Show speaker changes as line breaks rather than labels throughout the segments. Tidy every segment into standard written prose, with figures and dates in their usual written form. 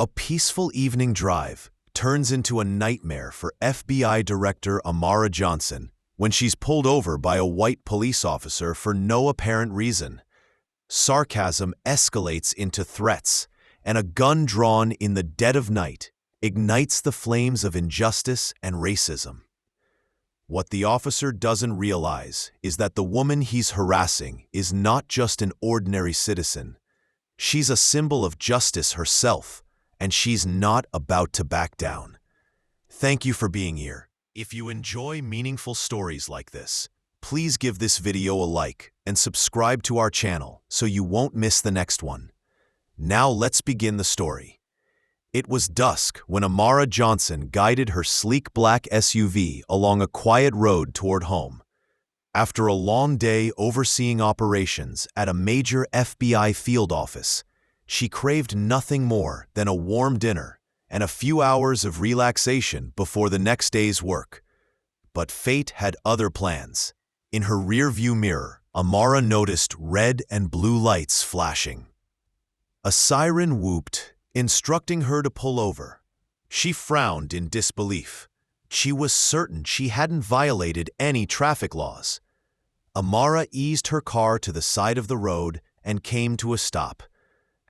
A peaceful evening drive turns into a nightmare for FBI Director Amara Johnson when she's pulled over by a white police officer for no apparent reason. Sarcasm escalates into threats, and a gun drawn in the dead of night ignites the flames of injustice and racism. What the officer doesn't realize is that the woman he's harassing is not just an ordinary citizen. She's a symbol of justice herself, and she's not about to back down. Thank you for being here. If you enjoy meaningful stories like this, please give this video a like and subscribe to our channel so you won't miss the next one. Now let's begin the story. It was dusk when Amara Johnson guided her sleek black SUV along a quiet road toward home. After a long day overseeing operations at a major FBI field office, she craved nothing more than a warm dinner and a few hours of relaxation before the next day's work. But fate had other plans. In her rearview mirror, Amara noticed red and blue lights flashing. A siren whooped, instructing her to pull over. She frowned in disbelief. She was certain she hadn't violated any traffic laws. Amara eased her car to the side of the road and came to a stop.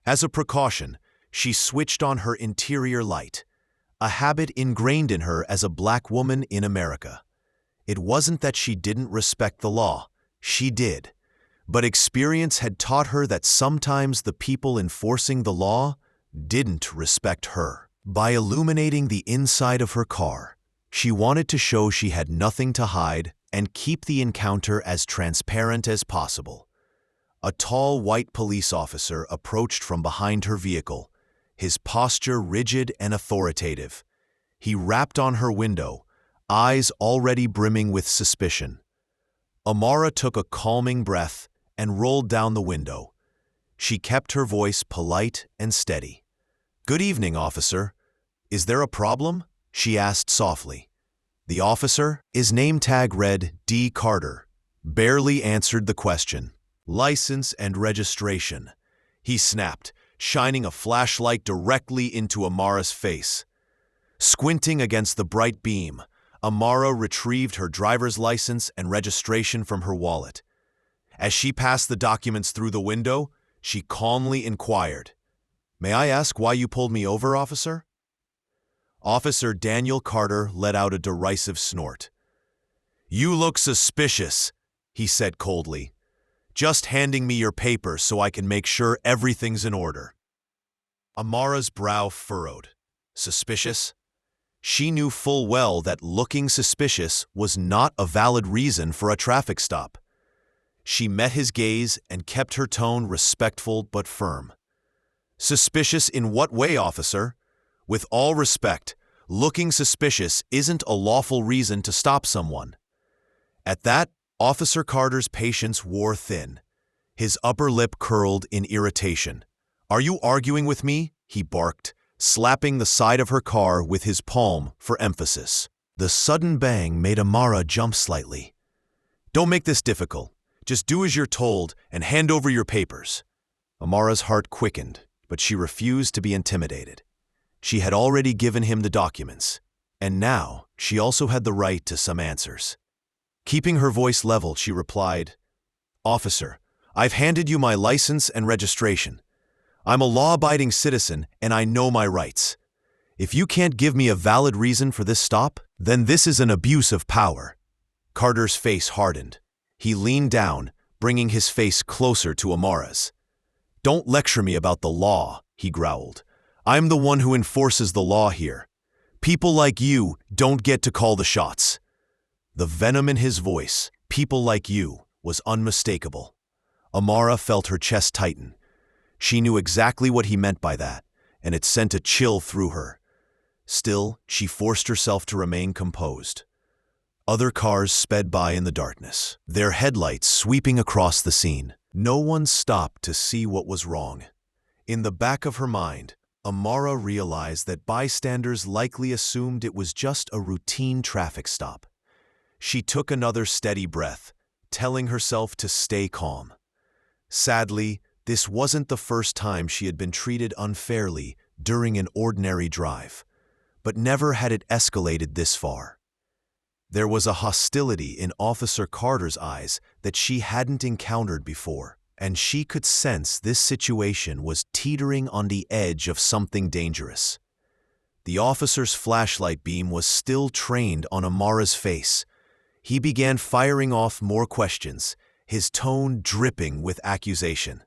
As a precaution, she switched on her interior light, a habit ingrained in her as a black woman in America. It wasn't that she didn't respect the law. She did. But experience had taught her that sometimes the people enforcing the law didn't respect her. By illuminating the inside of her car, she wanted to show she had nothing to hide and keep the encounter as transparent as possible. A tall white police officer approached from behind her vehicle, his posture rigid and authoritative. He rapped on her window, eyes already brimming with suspicion. Amara took a calming breath and rolled down the window. She kept her voice polite and steady. "Good evening, officer. Is there a problem?" she asked softly. The officer, his name tag read D. Carter, barely answered the question. "License and registration," he snapped, shining a flashlight directly into Amara's face. Squinting against the bright beam, Amara retrieved her driver's license and registration from her wallet. As she passed the documents through the window, she calmly inquired, "May I ask why you pulled me over, officer?" Officer Daniel Carter let out a derisive snort. "You look suspicious," he said coldly. "Just handing me your papers so I can make sure everything's in order." Amara's brow furrowed. Suspicious? She knew full well that looking suspicious was not a valid reason for a traffic stop. She met his gaze and kept her tone respectful but firm. "Suspicious in what way, officer? With all respect, looking suspicious isn't a lawful reason to stop someone." At that, Officer Carter's patience wore thin. His upper lip curled in irritation. "Are you arguing with me?" he barked, slapping the side of her car with his palm for emphasis. The sudden bang made Amara jump slightly. "Don't make this difficult. Just do as you're told and hand over your papers." Amara's heart quickened, but she refused to be intimidated. She had already given him the documents, and now she also had the right to some answers. Keeping her voice level, she replied, "Officer, I've handed you my license and registration. I'm a law-abiding citizen and I know my rights. If you can't give me a valid reason for this stop, then this is an abuse of power." Carter's face hardened. He leaned down, bringing his face closer to Amara's. "Don't lecture me about the law," he growled. "I'm the one who enforces the law here. People like you don't get to call the shots." The venom in his voice, "people like you," was unmistakable. Amara felt her chest tighten. She knew exactly what he meant by that, and it sent a chill through her. Still, she forced herself to remain composed. Other cars sped by in the darkness, their headlights sweeping across the scene. No one stopped to see what was wrong. In the back of her mind, Amara realized that bystanders likely assumed it was just a routine traffic stop. She took another steady breath, telling herself to stay calm. Sadly, this wasn't the first time she had been treated unfairly during an ordinary drive, but never had it escalated this far. There was a hostility in Officer Carter's eyes that she hadn't encountered before, and she could sense this situation was teetering on the edge of something dangerous. The officer's flashlight beam was still trained on Amara's face. He began firing off more questions, his tone dripping with accusation.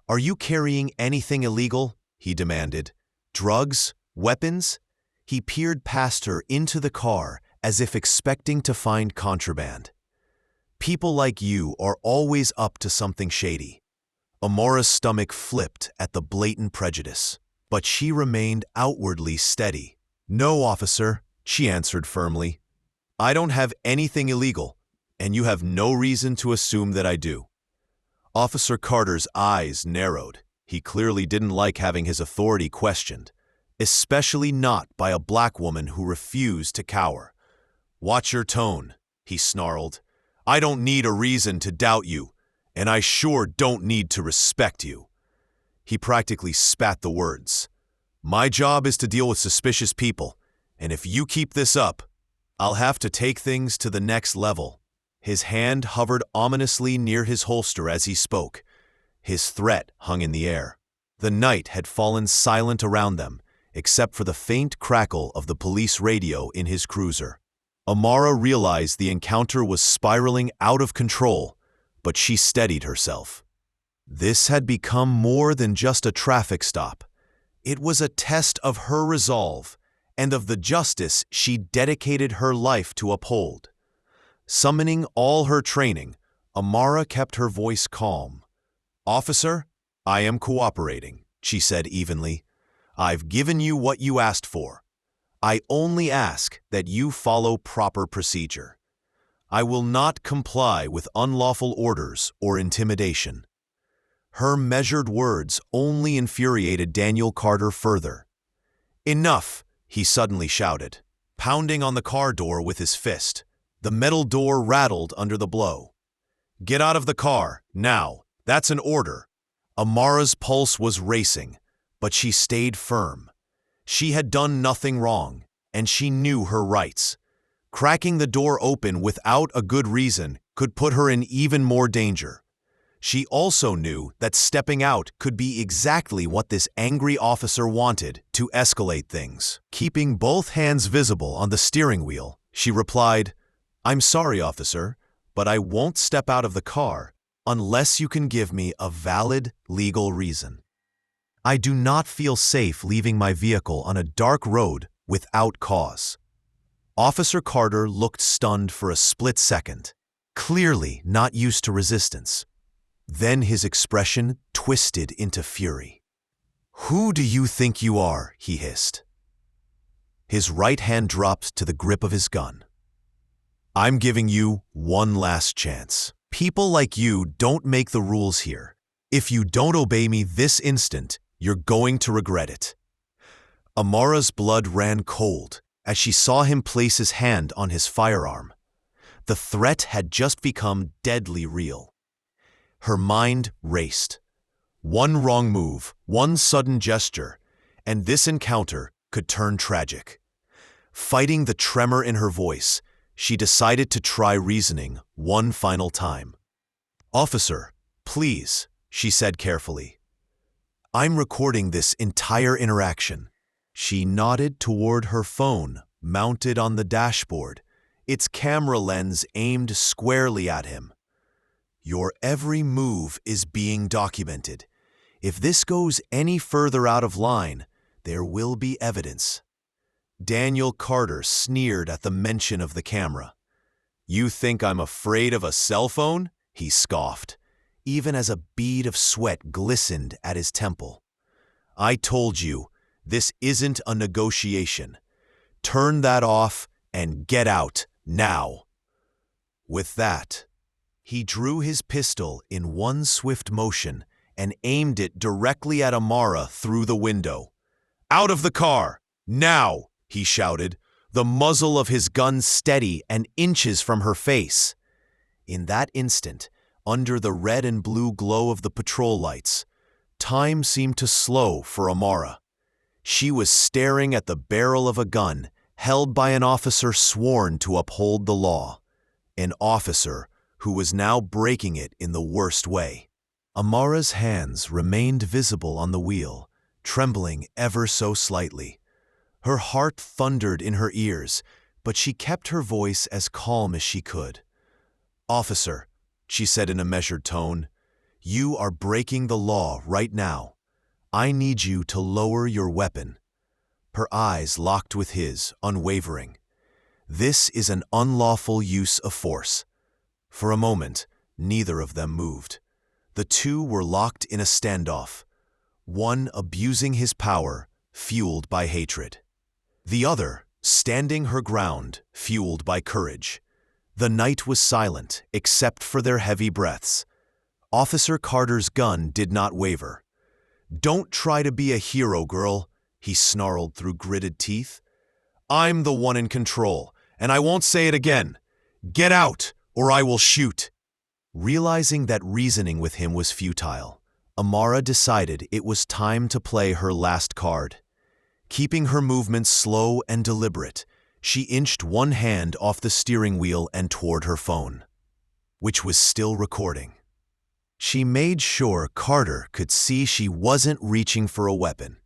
"Are you carrying anything illegal?" he demanded. "Drugs? Weapons?" He peered past her into the car as if expecting to find contraband. "People like you are always up to something shady." Amara's stomach flipped at the blatant prejudice, but she remained outwardly steady. "No, officer," she answered firmly. "I don't have anything illegal, and you have no reason to assume that I do." Officer Carter's eyes narrowed. He clearly didn't like having his authority questioned, especially not by a black woman who refused to cower. "Watch your tone," he snarled. "I don't need a reason to doubt you, and I sure don't need to respect you." He practically spat the words. "My job is to deal with suspicious people, and if you keep this up, I'll have to take things to the next level." His hand hovered ominously near his holster as he spoke. His threat hung in the air. The night had fallen silent around them, except for the faint crackle of the police radio in his cruiser. Amara realized the encounter was spiraling out of control, but she steadied herself. This had become more than just a traffic stop. It was a test of her resolve and of the justice she dedicated her life to uphold. Summoning all her training, Amara kept her voice calm. "Officer, I am cooperating," she said evenly. "I've given you what you asked for. I only ask that you follow proper procedure. I will not comply with unlawful orders or intimidation." Her measured words only infuriated Daniel Carter further. "Enough!" he suddenly shouted, pounding on the car door with his fist. The metal door rattled under the blow. "Get out of the car, now! That's an order!" Amara's pulse was racing, but she stayed firm. She had done nothing wrong, and she knew her rights. Cracking the door open without a good reason could put her in even more danger. She also knew that stepping out could be exactly what this angry officer wanted, to escalate things. Keeping both hands visible on the steering wheel, she replied, "I'm sorry, officer, but I won't step out of the car unless you can give me a valid legal reason. I do not feel safe leaving my vehicle on a dark road without cause." Officer Carter looked stunned for a split second, clearly not used to resistance. Then his expression twisted into fury. "Who do you think you are?" he hissed. His right hand dropped to the grip of his gun. "I'm giving you one last chance. People like you don't make the rules here. If you don't obey me this instant, you're going to regret it." Amara's blood ran cold as she saw him place his hand on his firearm. The threat had just become deadly real. Her mind raced. One wrong move, one sudden gesture, and this encounter could turn tragic. Fighting the tremor in her voice, she decided to try reasoning one final time. "Officer, please," she said carefully. "I'm recording this entire interaction." She nodded toward her phone, mounted on the dashboard, its camera lens aimed squarely at him. "Your every move is being documented. If this goes any further out of line, there will be evidence." Daniel Carter sneered at the mention of the camera. "You think I'm afraid of a cell phone?" he scoffed, even as a bead of sweat glistened at his temple. "I told you, this isn't a negotiation. Turn that off and get out now." With that, he drew his pistol in one swift motion and aimed it directly at Amara through the window. "Out of the car! Now!" he shouted, the muzzle of his gun steady and inches from her face. In that instant, under the red and blue glow of the patrol lights, time seemed to slow for Amara. She was staring at the barrel of a gun held by an officer sworn to uphold the law, an officer who was now breaking it in the worst way. Amara's hands remained visible on the wheel, trembling ever so slightly. Her heart thundered in her ears, but she kept her voice as calm as she could. "Officer," she said in a measured tone, "you are breaking the law right now. I need you to lower your weapon." Her eyes locked with his, unwavering. "This is an unlawful use of force." For a moment, neither of them moved. The two were locked in a standoff, one abusing his power, fueled by hatred. The other, standing her ground, fueled by courage. The night was silent, except for their heavy breaths. Officer Carter's gun did not waver. "Don't try to be a hero, girl," he snarled through gritted teeth. "I'm the one in control, and I won't say it again. Get out, or I will shoot." Realizing that reasoning with him was futile, Amara decided it was time to play her last card. Keeping her movements slow and deliberate, she inched one hand off the steering wheel and toward her phone, which was still recording. She made sure Carter could see she wasn't reaching for a weapon.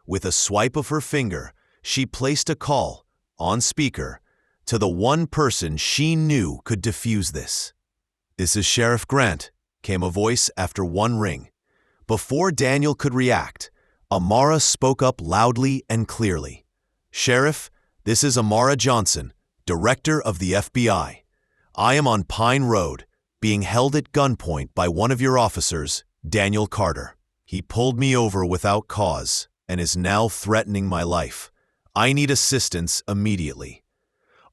With a swipe of her finger, she placed a call, on speaker, to the one person she knew could defuse this. "This is Sheriff Grant," came a voice after one ring. Before Daniel could react, Amara spoke up loudly and clearly. "Sheriff, this is Amara Johnson, Director of the FBI. I am on Pine Road, being held at gunpoint by one of your officers, Daniel Carter. He pulled me over without cause and is now threatening my life. I need assistance immediately."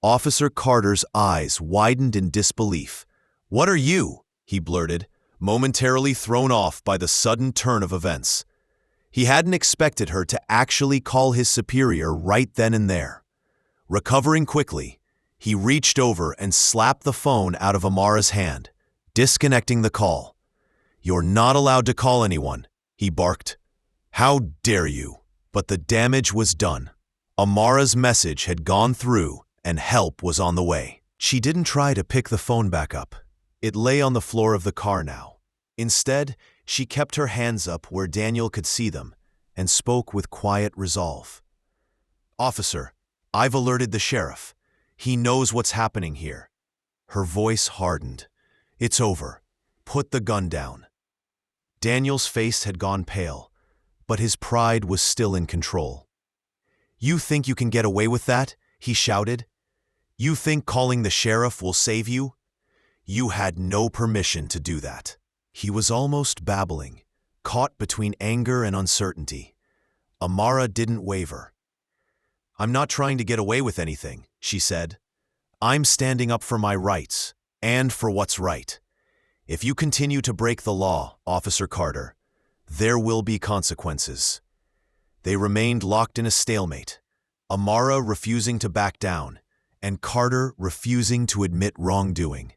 Officer Carter's eyes widened in disbelief. "What are you?" he blurted, momentarily thrown off by the sudden turn of events. He hadn't expected her to actually call his superior right then and there. Recovering quickly, he reached over and slapped the phone out of Amara's hand, disconnecting the call. "You're not allowed to call anyone," he barked. "How dare you?" But the damage was done. Amara's message had gone through and help was on the way. She didn't try to pick the phone back up. It lay on the floor of the car now. Instead, she kept her hands up where Daniel could see them and spoke with quiet resolve. "Officer, I've alerted the sheriff. He knows what's happening here." Her voice hardened. "It's over. Put the gun down." Daniel's face had gone pale, but his pride was still in control. "You think you can get away with that?" he shouted. "You think calling the sheriff will save you? You had no permission to do that." He was almost babbling, caught between anger and uncertainty. Amara didn't waver. "I'm not trying to get away with anything," she said. "I'm standing up for my rights, and for what's right. If you continue to break the law, Officer Carter, there will be consequences." They remained locked in a stalemate, Amara refusing to back down, and Carter refusing to admit wrongdoing.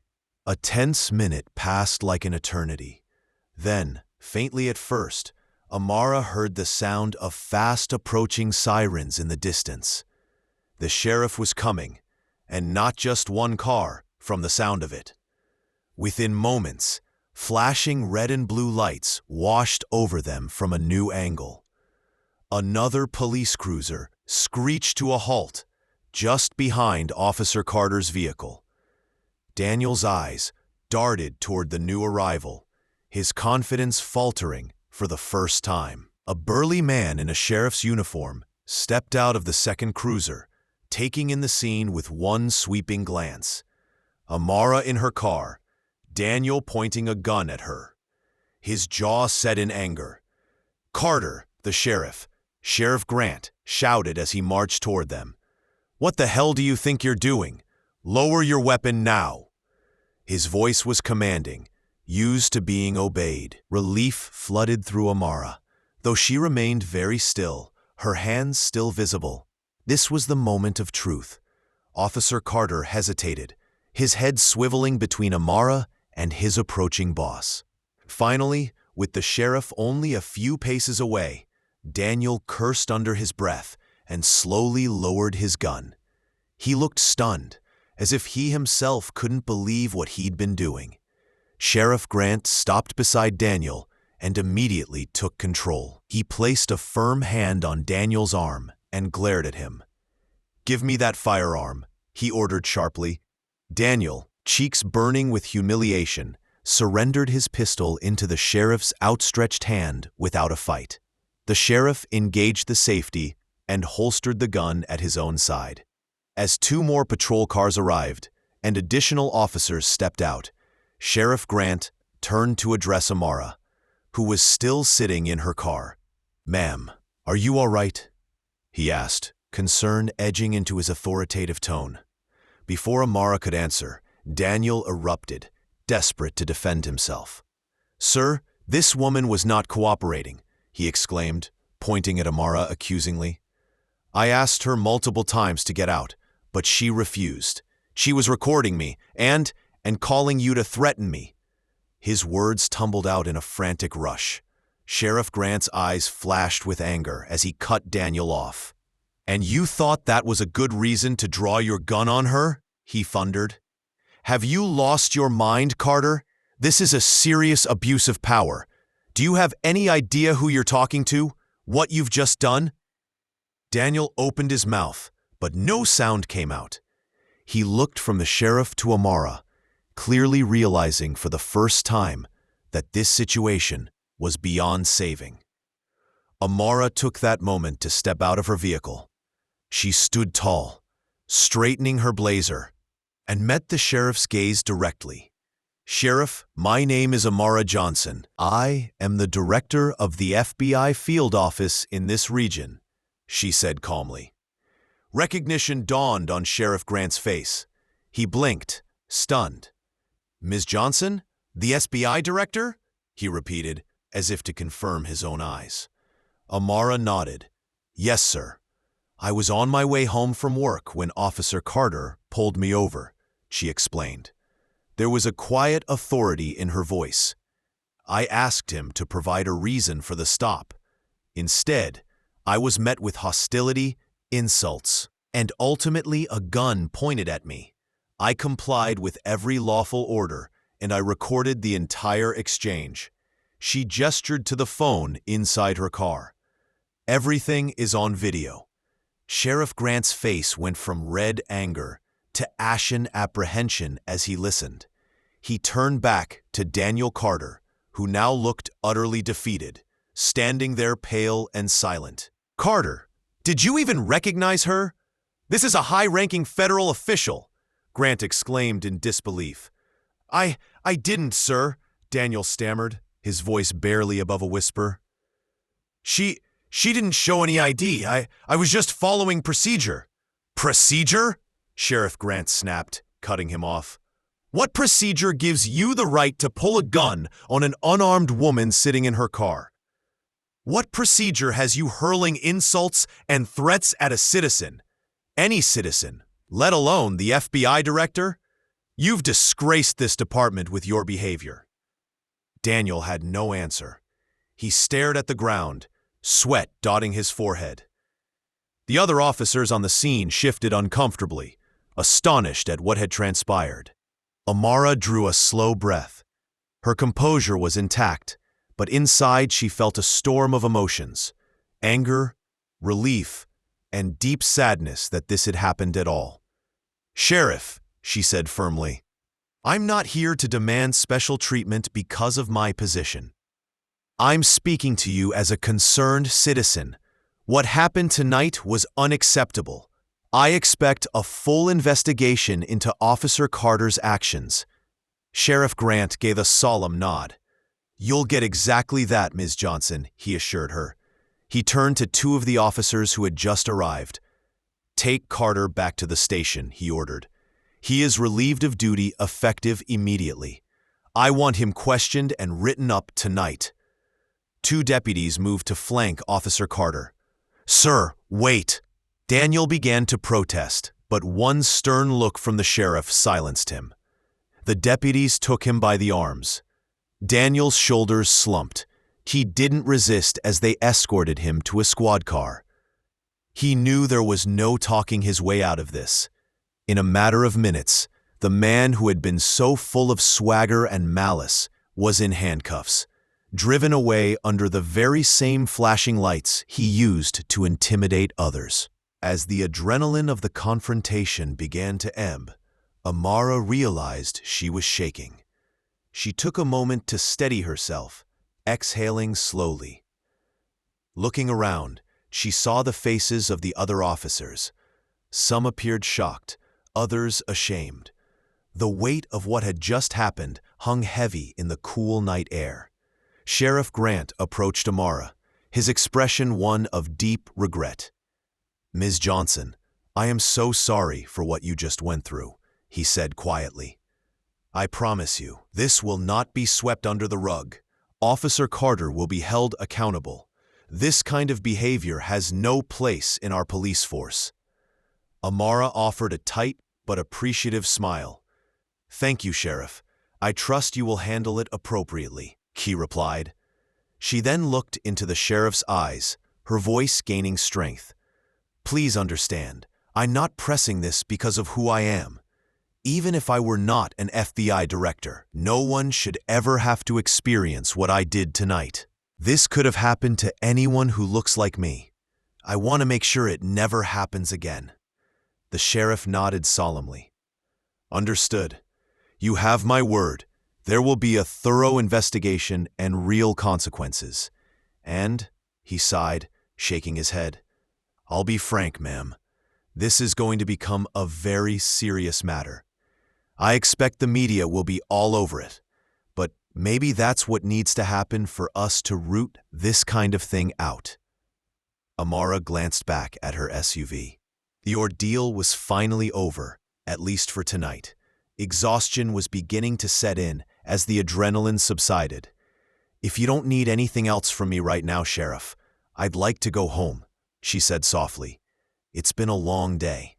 A tense minute passed like an eternity. Then, faintly at first, Amara heard the sound of fast approaching sirens in the distance. The sheriff was coming, and not just one car, from the sound of it. Within moments, flashing red and blue lights washed over them from a new angle. Another police cruiser screeched to a halt, just behind Officer Carter's vehicle. Daniel's eyes darted toward the new arrival, his confidence faltering for the first time. A burly man in a sheriff's uniform stepped out of the second cruiser, taking in the scene with one sweeping glance. Amara in her car, Daniel pointing a gun at her. His jaw set in anger. "Carter, the sheriff," Sheriff Grant shouted as he marched toward them. "What the hell do you think you're doing? Lower your weapon now." His voice was commanding, used to being obeyed. Relief flooded through Amara, though she remained very still, her hands still visible. This was the moment of truth. Officer Carter hesitated, his head swiveling between Amara and his approaching boss. Finally, with the sheriff only a few paces away, Daniel cursed under his breath and slowly lowered his gun. He looked stunned, as if he himself couldn't believe what he'd been doing. Sheriff Grant stopped beside Daniel and immediately took control. He placed a firm hand on Daniel's arm and glared at him. "Give me that firearm," he ordered sharply. Daniel, cheeks burning with humiliation, surrendered his pistol into the sheriff's outstretched hand without a fight. The sheriff engaged the safety and holstered the gun at his own side. As 2 more patrol cars arrived and additional officers stepped out, Sheriff Grant turned to address Amara, who was still sitting in her car. "Ma'am, are you all right?" he asked, concern edging into his authoritative tone. Before Amara could answer, Daniel erupted, desperate to defend himself. "Sir, this woman was not cooperating," he exclaimed, pointing at Amara accusingly. "I asked her multiple times to get out, but she refused. She was recording me and calling you to threaten me." His words tumbled out in a frantic rush. Sheriff Grant's eyes flashed with anger as he cut Daniel off. "And you thought that was a good reason to draw your gun on her?" he thundered. "Have you lost your mind, Carter? This is a serious abuse of power. Do you have any idea who you're talking to? What you've just done?" Daniel opened his mouth, but no sound came out. He looked from the sheriff to Amara, clearly realizing for the first time that this situation was beyond saving. Amara took that moment to step out of her vehicle. She stood tall, straightening her blazer, and met the sheriff's gaze directly. "Sheriff, my name is Amara Johnson. I am the director of the FBI field office in this region," she said calmly. Recognition dawned on Sheriff Grant's face. He blinked, stunned. "Ms. Johnson? The SBI director?" he repeated, as if to confirm his own eyes. Amara nodded. "Yes, sir. I was on my way home from work when Officer Carter pulled me over," she explained. There was a quiet authority in her voice. "I asked him to provide a reason for the stop. Instead, I was met with hostility, insults, and ultimately a gun pointed at me. I complied with every lawful order, and I recorded the entire exchange." She gestured to the phone inside her car. "Everything is on video." Sheriff Grant's face went from red anger to ashen apprehension as he listened. He turned back to Daniel Carter, who now looked utterly defeated, standing there pale and silent. "Carter, did you even recognize her? This is a high-ranking federal official," Grant exclaimed in disbelief. I didn't, sir," Daniel stammered, his voice barely above a whisper. She didn't show any ID. I was just following procedure." "Procedure?" Sheriff Grant snapped, cutting him off. "What procedure gives you the right to pull a gun on an unarmed woman sitting in her car? What procedure has you hurling insults and threats at a citizen? Any citizen, let alone the FBI director? You've disgraced this department with your behavior." Daniel had no answer. He stared at the ground, sweat dotting his forehead. The other officers on the scene shifted uncomfortably, astonished at what had transpired. Amara drew a slow breath. Her composure was intact, but inside she felt a storm of emotions: anger, relief, and deep sadness that this had happened at all. "Sheriff," she said firmly, "I'm not here to demand special treatment because of my position. I'm speaking to you as a concerned citizen. What happened tonight was unacceptable. I expect a full investigation into Officer Carter's actions." Sheriff Grant gave a solemn nod. "You'll get exactly that, Ms. Johnson," he assured her. He turned to 2 of the officers who had just arrived. "Take Carter back to the station," he ordered. "He is relieved of duty effective immediately. I want him questioned and written up tonight." 2 deputies moved to flank Officer Carter. "Sir, wait!" Daniel began to protest, but one stern look from the sheriff silenced him. The deputies took him by the arms. Daniel's shoulders slumped. He didn't resist as they escorted him to a squad car. He knew there was no talking his way out of this. In a matter of minutes, the man who had been so full of swagger and malice was in handcuffs, driven away under the very same flashing lights he used to intimidate others. As the adrenaline of the confrontation began to ebb, Amara realized she was shaking. She took a moment to steady herself, exhaling slowly. Looking around, she saw the faces of the other officers. Some appeared shocked, others ashamed. The weight of what had just happened hung heavy in the cool night air. Sheriff Grant approached Amara, his expression one of deep regret. "Ms. Johnson, I am so sorry for what you just went through," he said quietly. "I promise you, this will not be swept under the rug. Officer Carter will be held accountable. This kind of behavior has no place in our police force." Amara offered a tight but appreciative smile. "Thank you, Sheriff. I trust you will handle it appropriately," he replied. She then looked into the sheriff's eyes, her voice gaining strength. "Please understand, I'm not pressing this because of who I am. Even if I were not an FBI director, no one should ever have to experience what I did tonight. This could have happened to anyone who looks like me. I want to make sure it never happens again." The sheriff nodded solemnly. "Understood. You have my word. There will be a thorough investigation and real consequences." And, he sighed, shaking his head, "I'll be frank, ma'am. This is going to become a very serious matter. I expect the media will be all over it, but maybe that's what needs to happen for us to root this kind of thing out." Amara glanced back at her SUV. The ordeal was finally over, at least for tonight. Exhaustion was beginning to set in as the adrenaline subsided. "If you don't need anything else from me right now, Sheriff, I'd like to go home," she said softly. "It's been a long day."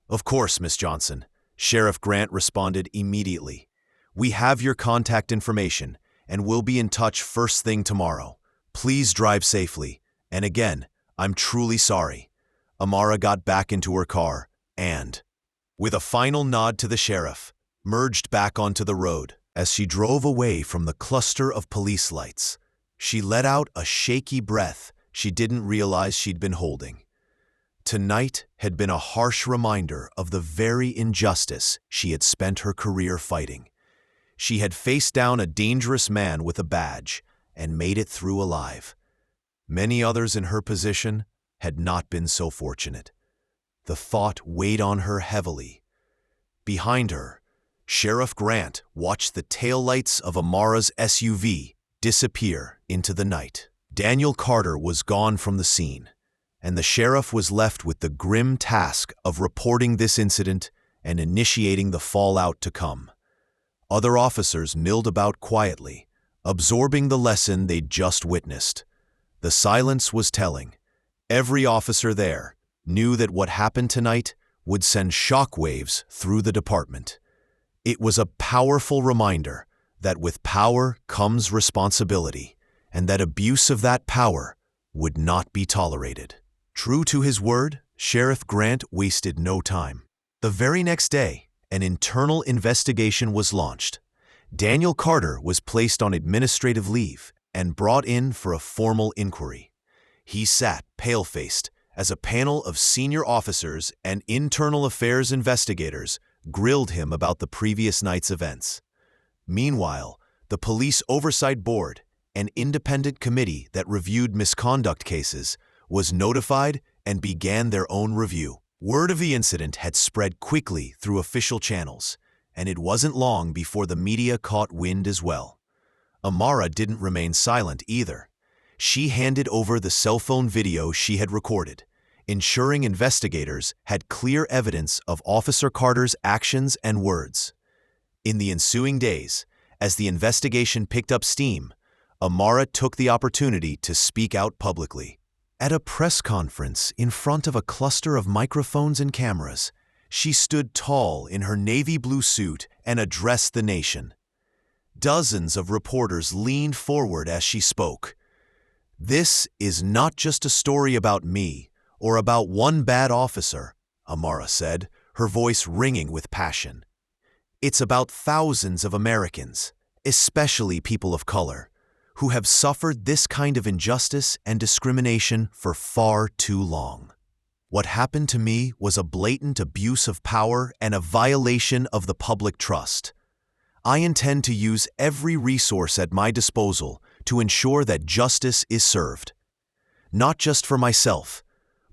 "Of course, Miss Johnson," Sheriff Grant responded immediately. "We have your contact information, and we'll be in touch first thing tomorrow. Please drive safely, and again, I'm truly sorry." Amara got back into her car and, with a final nod to the sheriff, merged back onto the road. As she drove away from the cluster of police lights, she let out a shaky breath she didn't realize she'd been holding. Tonight had been a harsh reminder of the very injustice she had spent her career fighting. She had faced down a dangerous man with a badge and made it through alive. Many others in her position had not been so fortunate. The thought weighed on her heavily. Behind her, Sheriff Grant watched the taillights of Amara's SUV disappear into the night. Daniel Carter was gone from the scene, and the sheriff was left with the grim task of reporting this incident and initiating the fallout to come. Other officers milled about quietly, absorbing the lesson they'd just witnessed. The silence was telling. Every officer there knew that what happened tonight would send shockwaves through the department. It was a powerful reminder that with power comes responsibility, and that abuse of that power would not be tolerated. True to his word, Sheriff Grant wasted no time. The very next day, an internal investigation was launched. Daniel Carter was placed on administrative leave and brought in for a formal inquiry. He sat pale-faced as a panel of senior officers and internal affairs investigators grilled him about the previous night's events. Meanwhile, the Police Oversight Board, an independent committee that reviewed misconduct cases, was notified and began their own review. Word of the incident had spread quickly through official channels, and it wasn't long before the media caught wind as well. Amara didn't remain silent either. She handed over the cell phone video she had recorded, ensuring investigators had clear evidence of Officer Carter's actions and words. In the ensuing days, as the investigation picked up steam, Amara took the opportunity to speak out publicly. At a press conference in front of a cluster of microphones and cameras, she stood tall in her navy blue suit and addressed the nation. Dozens of reporters leaned forward as she spoke, "This is not just a story about me or about one bad officer," Amara said, her voice ringing with passion. "It's about thousands of Americans, especially people of color, who have suffered this kind of injustice and discrimination for far too long. What happened to me was a blatant abuse of power and a violation of the public trust. I intend to use every resource at my disposal to ensure that justice is served, not just for myself,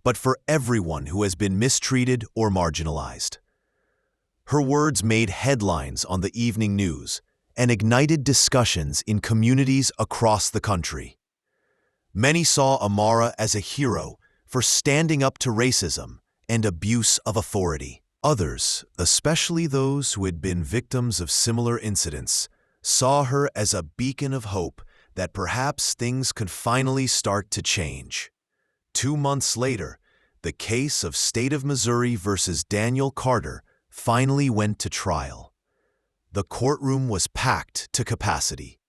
but for everyone who has been mistreated or marginalized." Her words made headlines on the evening news and ignited discussions in communities across the country. Many saw Amara as a hero for standing up to racism and abuse of authority. Others, especially those who had been victims of similar incidents, saw her as a beacon of hope that perhaps things could finally start to change. 2 months later, the case of State of Missouri versus Daniel Carter finally went to trial. The courtroom was packed to capacity.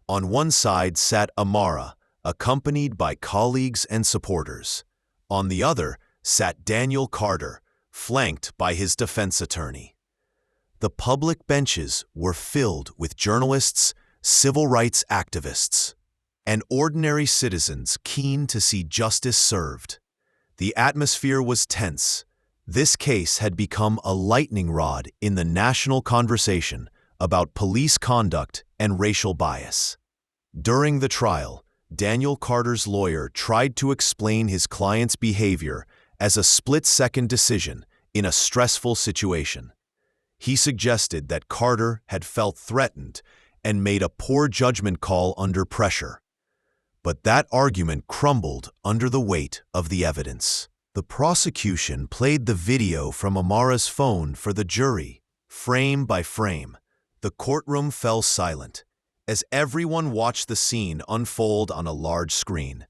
On one side sat Amara, accompanied by colleagues and supporters. On the other sat Daniel Carter, flanked by his defense attorney. The public benches were filled with journalists, civil rights activists, and ordinary citizens keen to see justice served. The atmosphere was tense. This case had become a lightning rod in the national conversation about police conduct and racial bias. During the trial, Daniel Carter's lawyer tried to explain his client's behavior as a split-second decision in a stressful situation. He suggested that Carter had felt threatened and made a poor judgment call under pressure. But that argument crumbled under the weight of the evidence. The prosecution played the video from Amara's phone for the jury, frame by frame. The courtroom fell silent as everyone watched the scene unfold on a large screen.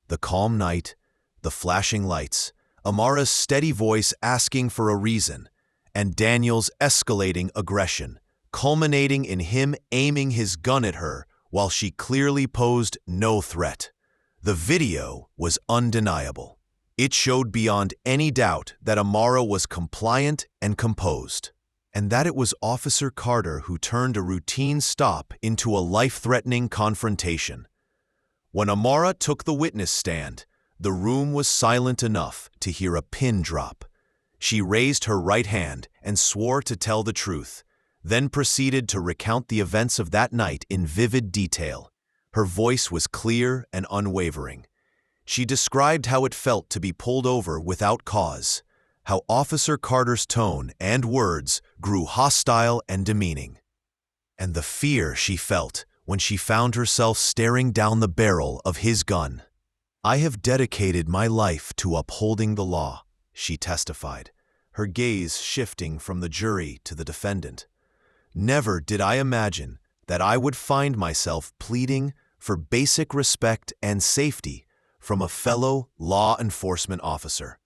The calm night, the flashing lights, Amara's steady voice asking for a reason, and Daniel's escalating aggression, culminating in him aiming his gun at her while she clearly posed no threat. The video was undeniable. It showed beyond any doubt that Amara was compliant and composed, and that it was Officer Carter who turned a routine stop into a life-threatening confrontation. When Amara took the witness stand, the room was silent enough to hear a pin drop. She raised her right hand and swore to tell the truth, then proceeded to recount the events of that night in vivid detail. Her voice was clear and unwavering. She described how it felt to be pulled over without cause, how Officer Carter's tone and words grew hostile and demeaning, and the fear she felt when she found herself staring down the barrel of his gun. "I have dedicated my life to upholding the law," she testified, her gaze shifting from the jury to the defendant. "Never did I imagine that I would find myself pleading for basic respect and safety from a fellow law enforcement officer."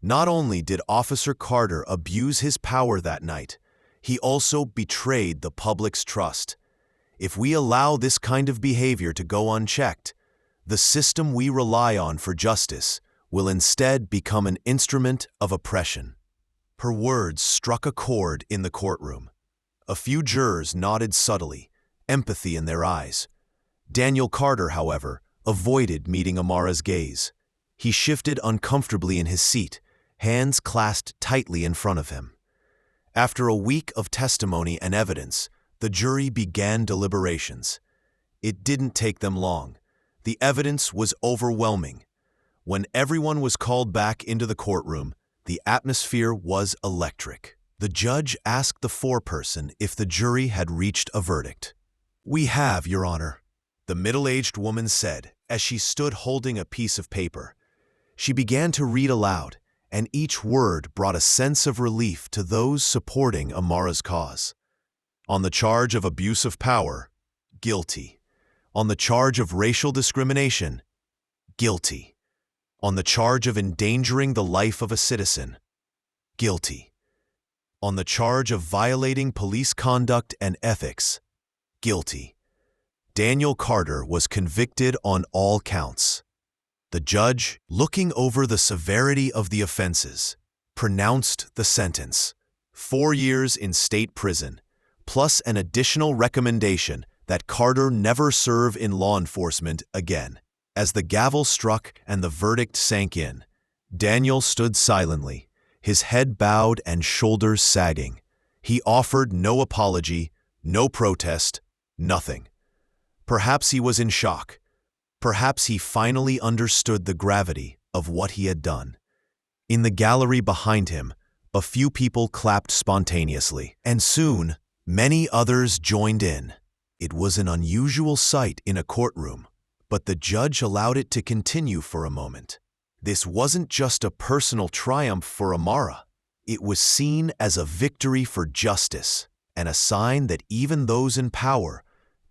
Not only did Officer Carter abuse his power that night, he also betrayed the public's trust. If we allow this kind of behavior to go unchecked, the system we rely on for justice will instead become an instrument of oppression. Her words struck a chord in the courtroom. A few jurors nodded subtly, empathy in their eyes. Daniel Carter, however, avoided meeting Amara's gaze. He shifted uncomfortably in his seat, hands clasped tightly in front of him. After a week of testimony and evidence, the jury began deliberations. It didn't take them long. The evidence was overwhelming. When everyone was called back into the courtroom, the atmosphere was electric. The judge asked the foreperson if the jury had reached a verdict. "We have, Your Honor," the middle-aged woman said as she stood holding a piece of paper. She began to read aloud, and each word brought a sense of relief to those supporting Amara's cause. On the charge of abuse of power, guilty. On the charge of racial discrimination, guilty. On the charge of endangering the life of a citizen, guilty. On the charge of violating police conduct and ethics, guilty. Daniel Carter was convicted on all counts. The judge, looking over the severity of the offenses, pronounced the sentence: 4 years in state prison, plus an additional recommendation that Carter never serve in law enforcement again. As the gavel struck and the verdict sank in, Daniel stood silently, his head bowed and shoulders sagging. He offered no apology, no protest, nothing. Perhaps he was in shock. Perhaps he finally understood the gravity of what he had done. In the gallery behind him, a few people clapped spontaneously, and soon, many others joined in. It was an unusual sight in a courtroom, but the judge allowed it to continue for a moment. This wasn't just a personal triumph for Amara. It was seen as a victory for justice and a sign that even those in power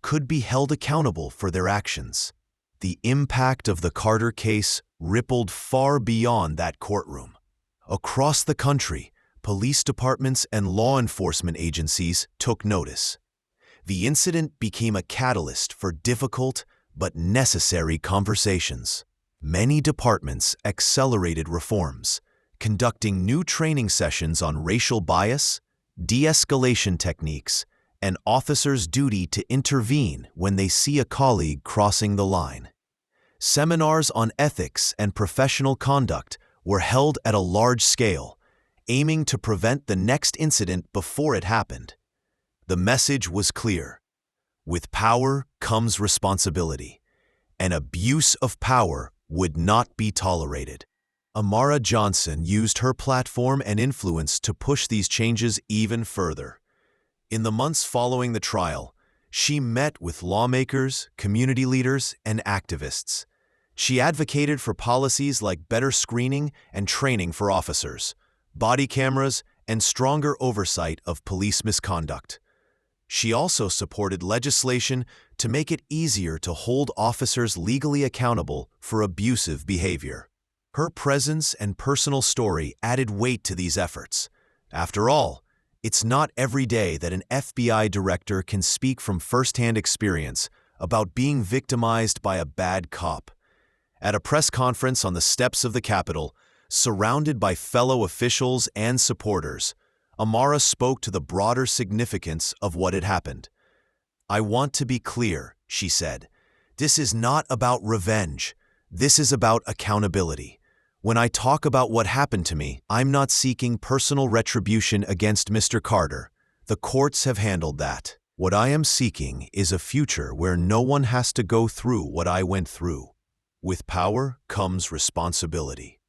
could be held accountable for their actions. The impact of the Carter case rippled far beyond that courtroom. Across the country, police departments and law enforcement agencies took notice. The incident became a catalyst for difficult but necessary conversations. Many departments accelerated reforms, conducting new training sessions on racial bias, de-escalation techniques, and officers' duty to intervene when they see a colleague crossing the line. Seminars on ethics and professional conduct were held at a large scale, aiming to prevent the next incident before it happened. The message was clear: with power comes responsibility, and abuse of power would not be tolerated. Amara Johnson used her platform and influence to push these changes even further. In the months following the trial, she met with lawmakers, community leaders, and activists. She advocated for policies like better screening and training for officers, body cameras, and stronger oversight of police misconduct. She also supported legislation to make it easier to hold officers legally accountable for abusive behavior. Her presence and personal story added weight to these efforts. After all, it's not every day that an FBI director can speak from firsthand experience about being victimized by a bad cop. At a press conference on the steps of the Capitol, surrounded by fellow officials and supporters, Amara spoke to the broader significance of what had happened. "I want to be clear," she said. "This is not about revenge. This is about accountability. When I talk about what happened to me, I'm not seeking personal retribution against Mr. Carter. The courts have handled that. What I am seeking is a future where no one has to go through what I went through. With power comes responsibility.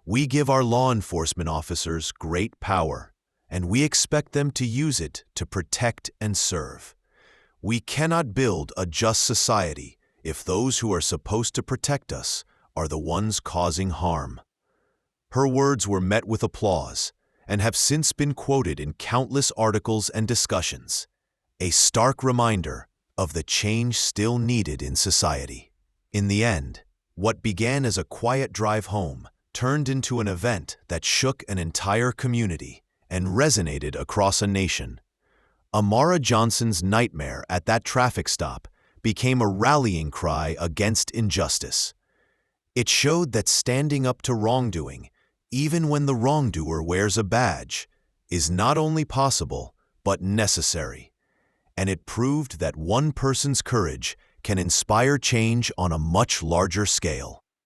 We give our law enforcement officers great power, and we expect them to use it to protect and serve. We cannot build a just society if those who are supposed to protect us are the ones causing harm." Her words were met with applause and have since been quoted in countless articles and discussions, a stark reminder of the change still needed in society. In the end, what began as a quiet drive home turned into an event that shook an entire community and resonated across a nation. Amara Johnson's nightmare at that traffic stop became a rallying cry against injustice. It showed that standing up to wrongdoing, even when the wrongdoer wears a badge, is not only possible, but necessary. And it proved that one person's courage can inspire change on a much larger scale.